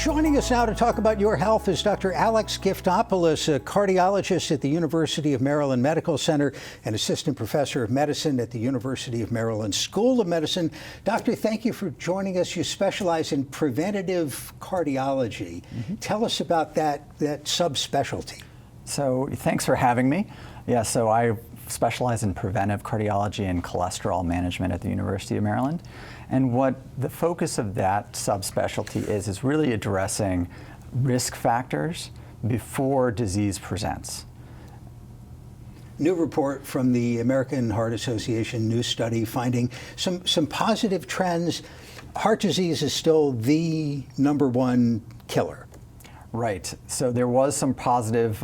Joining us now to talk about your health is Dr. Alex Gyftopoulos, a cardiologist at the University of Maryland Medical Center and assistant professor of medicine at the University of Maryland School of Medicine. Doctor, thank you for joining us. You specialize in preventative cardiology. Tell us about that subspecialty. So thanks for having me. Yeah, so I specialize in preventive cardiology and cholesterol management at the University of Maryland. And what the focus of that subspecialty is really addressing risk factors before disease presents. New report from the American Heart Association, new study finding some positive trends. Heart disease is still the #1 killer. Right. So there was some positive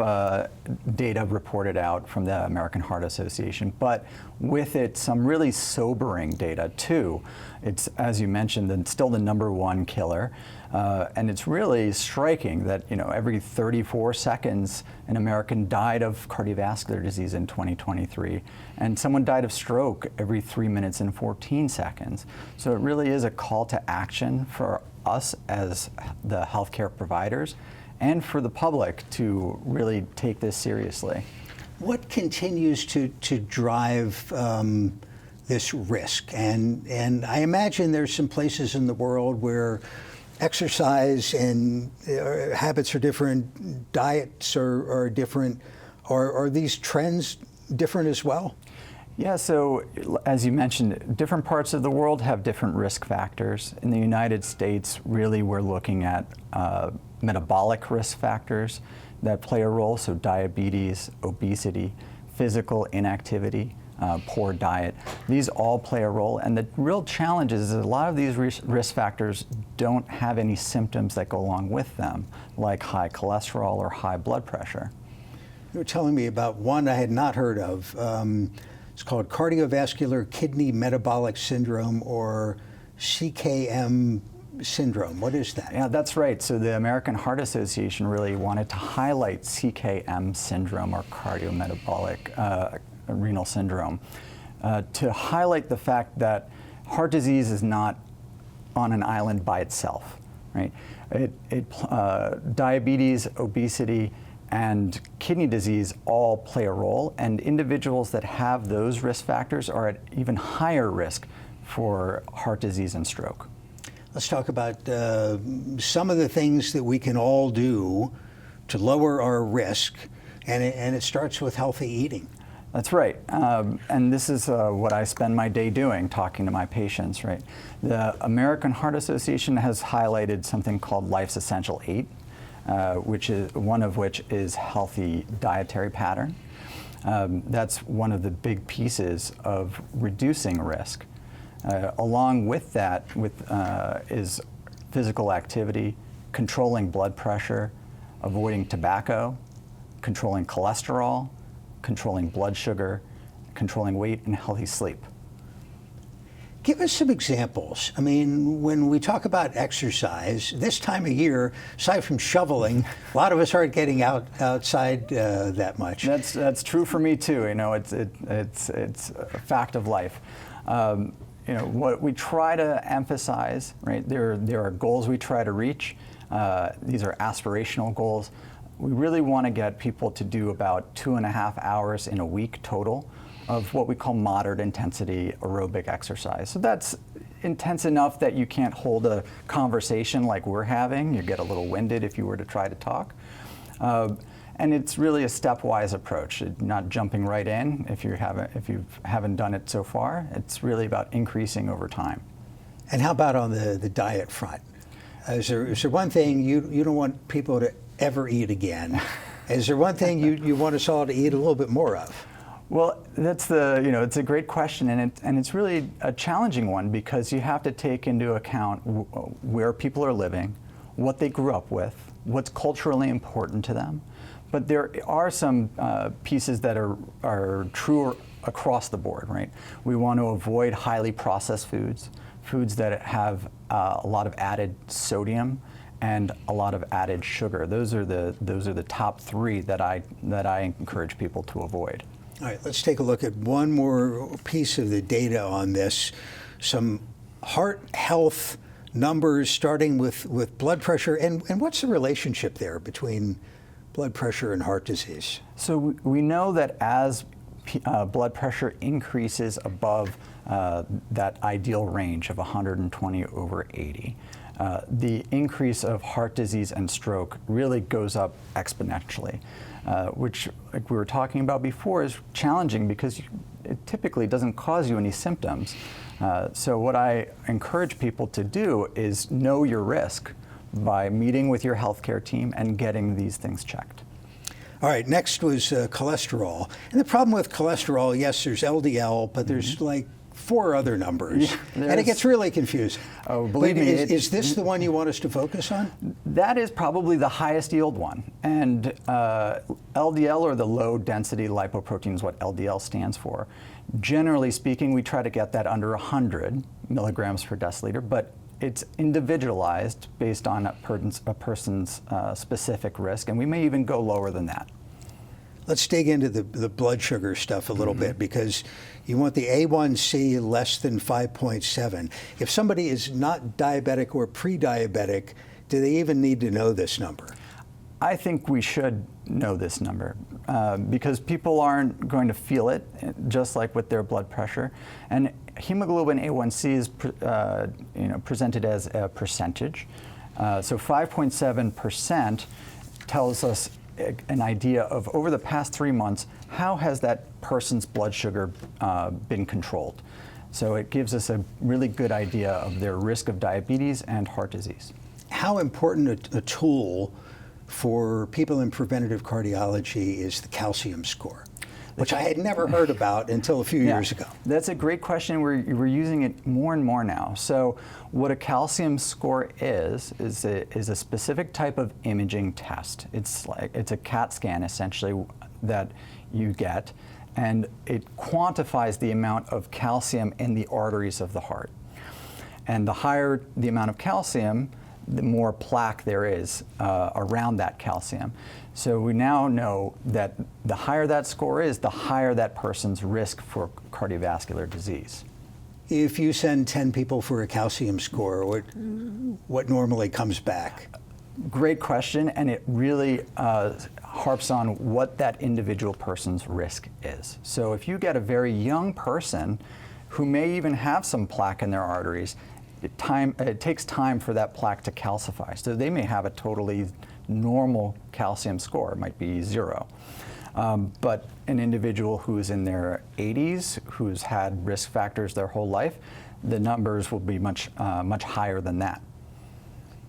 data reported out from the American Heart Association, but with it, some really sobering data too. It's, as you mentioned, still the #1 killer, and it's really striking that every 34 seconds an American died of cardiovascular disease in 2023, and someone died of stroke every 3 minutes and 14 seconds. So it really is a call to action for us as the healthcare providers and for the public to really take this seriously. What continues to drive this risk? And I imagine there's some places in the world where exercise and habits are different, diets are different. Are these trends different as well? Yeah, so as you mentioned, different parts of the world have different risk factors. In the United States, really we're looking at metabolic risk factors that play a role, so diabetes, obesity, physical inactivity, poor diet. These all play a role, and the real challenge is that a lot of these risk factors don't have any symptoms that go along with them, like high cholesterol or high blood pressure. You were telling me about one I had not heard of. It's called cardiovascular kidney metabolic syndrome, or CKM syndrome. What is that? Yeah, that's right. So the American Heart Association really wanted to highlight CKM syndrome, or cardiometabolic renal syndrome, to highlight the fact that heart disease is not on an island by itself, right? Diabetes, obesity, and kidney disease all play a role, and individuals that have those risk factors are at even higher risk for heart disease and stroke. Let's talk about some of the things that we can all do to lower our risk, and it starts with healthy eating. That's right, and this is what I spend my day doing, talking to my patients, right? The American Heart Association has highlighted something called Life's Essential 8, which is one of which is healthy dietary pattern. That's one of the big pieces of reducing risk. Along with that is physical activity, controlling blood pressure, avoiding tobacco, controlling cholesterol, controlling blood sugar, controlling weight, and healthy sleep. Give us some examples. I mean, when we talk about exercise, this time of year, aside from shoveling, a lot of us aren't getting outside that much. That's true for me too. It's a fact of life. What we try to emphasize, right? There are goals we try to reach. These are aspirational goals. We really want to get people to do about 2.5 hours in a week total of what we call moderate intensity aerobic exercise. So that's intense enough that you can't hold a conversation like we're having. You get a little winded if you were to try to talk. And it's really a stepwise approach, not jumping right in if you haven't done it so far. It's really about increasing over time. And how about on the diet front? Is there one thing you don't want people to ever eat again? Is there one thing you want us all to eat a little bit more of? Well, that's it's a great question, and it's really a challenging one, because you have to take into account where people are living, what they grew up with, what's culturally important to them. But there are some pieces that are true across the board, right? We want to avoid highly processed foods that have a lot of added sodium and a lot of added sugar. Those are the top 3 that I encourage people to avoid. All right, let's take a look at one more piece of the data on this. Some heart health numbers, starting with blood pressure. And what's the relationship there between blood pressure and heart disease? So we know that as blood pressure increases above that ideal range of 120/80, the increase of heart disease and stroke really goes up exponentially, which, like we were talking about before, is challenging because it typically doesn't cause you any symptoms. So what I encourage people to do is know your risk by meeting with your healthcare team and getting these things checked. All right, next was cholesterol. And the problem with cholesterol, yes, there's LDL, but there's like 4 other numbers. Yeah, and it gets really confusing. Oh, believe me. Is this the one you want us to focus on? That is probably the highest yield one. And LDL, or the low density lipoprotein, is what LDL stands for. Generally speaking, we try to get that under 100 milligrams per deciliter, but it's individualized based on a person's specific risk, and we may even go lower than that. Let's dig into the blood sugar stuff a little bit, because you want the A1C less than 5.7. If somebody is not diabetic or pre-diabetic, do they even need to know this number? I think we should know this number because people aren't going to feel it, just like with their blood pressure. And hemoglobin A1C is presented as a percentage. So 5.7% tells us an idea of, over the past 3 months, how has that person's blood sugar been controlled. So it gives us a really good idea of their risk of diabetes and heart disease. How important a tool for people in preventative cardiology is the calcium score, which I had never heard about until a few years ago? That's a great question. We're using it more and more now. So what a calcium score is a specific type of imaging test. It's a CAT scan, essentially, that you get, and it quantifies the amount of calcium in the arteries of the heart. And the higher the amount of calcium, the more plaque there is around that calcium. So we now know that the higher that score is, the higher that person's risk for cardiovascular disease. If you send 10 people for a calcium score, what normally comes back? Great question, and it really harps on what that individual person's risk is. So if you get a very young person who may even have some plaque in their arteries, it takes time for that plaque to calcify. So they may have a totally normal calcium score, it might be 0. But an individual who's in their 80s, who's had risk factors their whole life, the numbers will be much higher than that.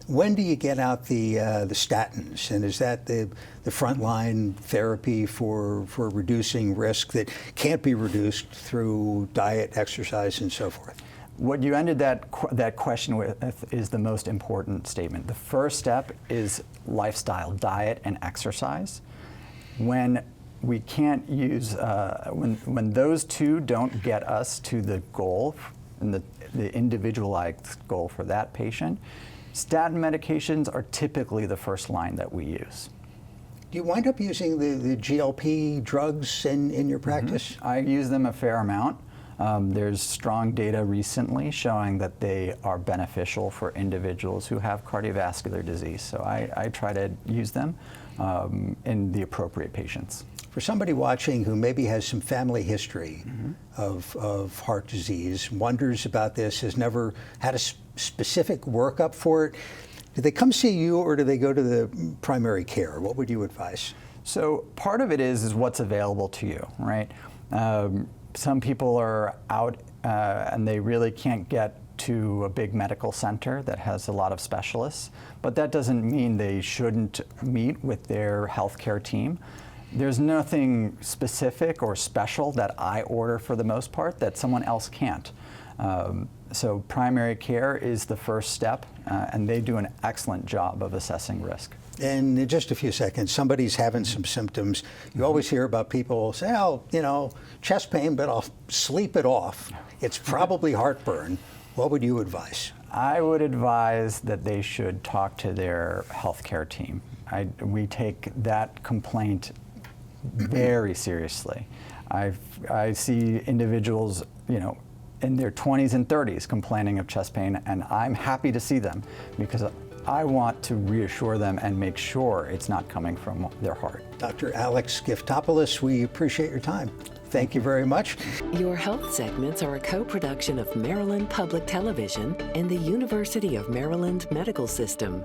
When do you get out the statins, and is that the frontline therapy for reducing risk that can't be reduced through diet, exercise, and so forth? What you ended that question with is the most important statement. The first step is lifestyle, diet, and exercise. When we can't use, when those two don't get us to the goal, and the individualized goal for that patient, statin medications are typically the first line that we use. Do you wind up using the GLP drugs in your practice? I use them a fair amount. There's strong data recently showing that they are beneficial for individuals who have cardiovascular disease. So I try to use them in the appropriate patients. For somebody watching who maybe has some family history of heart disease, wonders about this, has never had a specific workup for it, do they come see you, or do they go to the primary care? What would you advise? So part of it is what's available to you, right? Some people are out and they really can't get to a big medical center that has a lot of specialists, but that doesn't mean they shouldn't meet with their healthcare team. There's nothing specific or special that I order for the most part that someone else can't. So primary care is the first step, and they do an excellent job of assessing risk. And in just a few seconds, somebody's having some symptoms. You always hear about people say, oh, chest pain, but I'll sleep it off. It's probably heartburn. What would you advise? I would advise that they should talk to their healthcare team. We take that complaint very seriously. I see individuals, in their 20s and 30s complaining of chest pain, and I'm happy to see them because I want to reassure them and make sure it's not coming from their heart. Dr. Alex Gyftopoulos, we appreciate your time. Thank you very much. Your health segments are a co-production of Maryland Public Television and the University of Maryland Medical System.